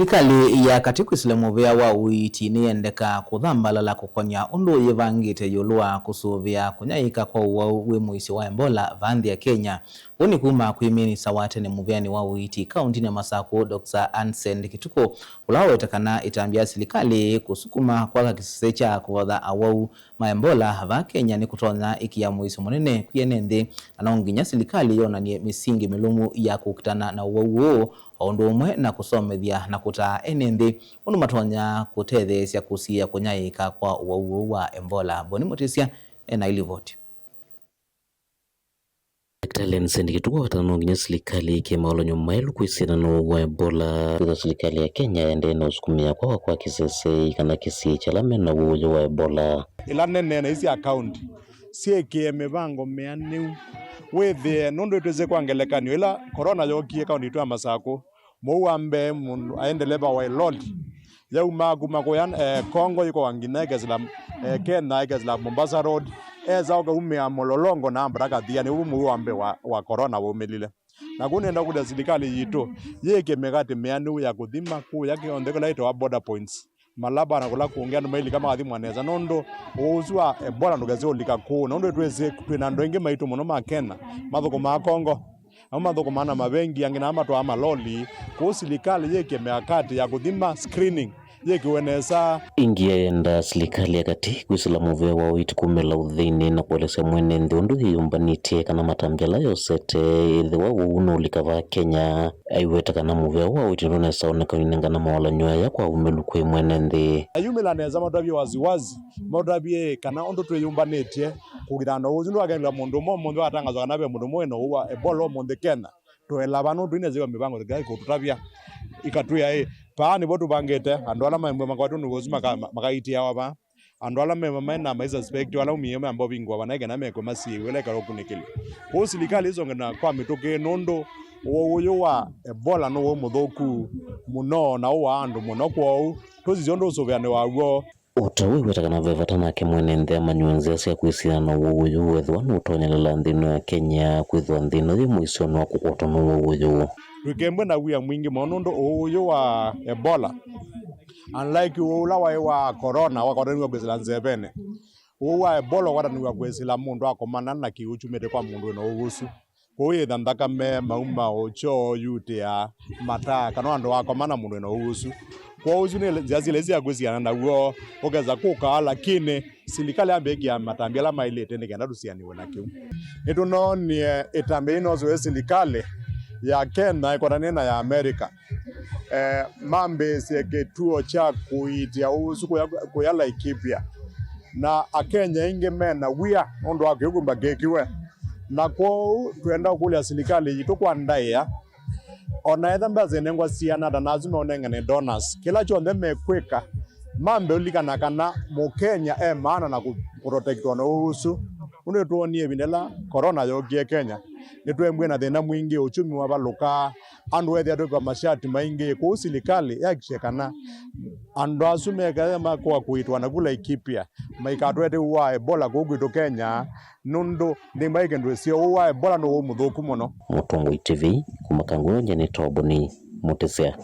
Serikali ya katiku Islamu vya wa uiti niendeka kuthambalala kukonya undu yivangite yulua kusuvia kunyaika kwa uwe muisi wa Ebola vanthi ya Kenya. Uni kuma kuimini sawate ni muvyani wa uiti kaunti ni Masako Dr. Ansend Kituko ulawo itakana itambia serikali kusukuma kwa kisisecha kuwadha awau ma Ebola va Kenya ni kutonya iki ya muisi monene kuyenende anaonginya serikali yona ni misingi milumu ya kukitana na uwauo ondo umwe na kusomethia na kuta enende unu matonya kutetheesya kusia kunyaika kwa uwauo wa Ebola. Boni Mutisia ena ilivoti. Dr. Ansend Kituko watanonginya serikali kemaolonyo mailu kuisina no wa Ebola kwa serikali ya Kenya yende na usukumia kwa kisese kana kisi chalame na uwauo wa Ebola. Ilanene na isi account sieke mevango meaneu wethe nondo tweze kwangelekani ila corona yokie kaunti tu Masako muambe mundu aendeleba wa Lord yauma kumakoyan Kongo yuko wanginege zila Kenya zila Mombasa road zauka umea mololongo na ambaraka thia ni muambe wa corona womelile na kunenda kuda serikali yito yeke megate meanu ya kuthima ku yake ondekela ito wa border points malaba na kula kuongea no maili kama athimu aneza nondo uzwa Ebola ndugaze olika ku nondo tweze twina ndoinge maitu muno makena mathoko ma Kongo amathoko mana mabengi angina amatwa amaloli ku serikali yeke meakati ya kuthima screening yeke wenesa ingienda serikali yakati kuislamu vya wa uiti kumela uthini na kuelesa mwene nthundu yumbanite kana matambela yosete ithe wa uno ulikava Kenya aiweta kana muvya wa uiti ndone saoneka inengana mawala nyoya kwa umelu kwe mwene nthi ayumela neza madabye waziwazi madabye kana ondo tweyumbanite kugirana uzindu agenda mundu mundu atangazwa kana be mundu mweno wa Ebola mundu Kenya twela banu twineze mibango gai kututabya ikatuya paani botu bangete andwala mamwe makwatu nugozima makaitia waba andwala mema na maiza suspect wala umiyema ambo bingwa banage na meko masi wele karokunikili ko serikali izo ngena kwa mitoke nondo uyo wa Ebola no muthoku muno na wa andu muno kwao tuziziondo usovyane wago utawe wetakana vevatana ke mwene nthe manyuanze asya kuisina na uyo wethwa no utonyelela nthino ya Kenya kwithwa nthino thi muisono wa kukwata no uyo tukembwe na wia mwingi monondo uyo wa Ebola unlike ula wa corona wakoraniwa kwesila nzebene wa Ebola wakoraniwa kwesila mundu akomana na kiuchumete kwa mundu no ugusu kuye thandaka me mauma ocho yutea mata kana andu akomana mundu no ugusu kwa uzu ne jazilezi ya kwesiana na uo okeza kuka lakini serikali ambegia matambia maile tende kenda dusianiwe na kiu eto no ni etambe ino zo serikali ya Kenya ikotanena ya Amerika mambe seketuo cha kuitia usu kuyala ikipia na akenya inge mena wia ondo akegumba gekiwe na kwa tuenda kulia serikali yitu kwa ndaya ona etha mbaze nengwa siana da nazuma onengane donors kila chonde mekweka mambe ulikana kana mu Kenya maana na kuprotect ona usu uno tuonie binela corona yogie Kenya nitwembwe na thina mwingi uchumi wa baluka andu ethe atu kwa mashati maingi ku serikali yakishekana andu asumeka makwa kuitwa na kula ikipia maikatwete wa Ebola kugwitu Kenya nundu ndimbaike ndwesio wa Ebola no muthuku muno Mutongo TV kumakangu njane toboni Mutisia.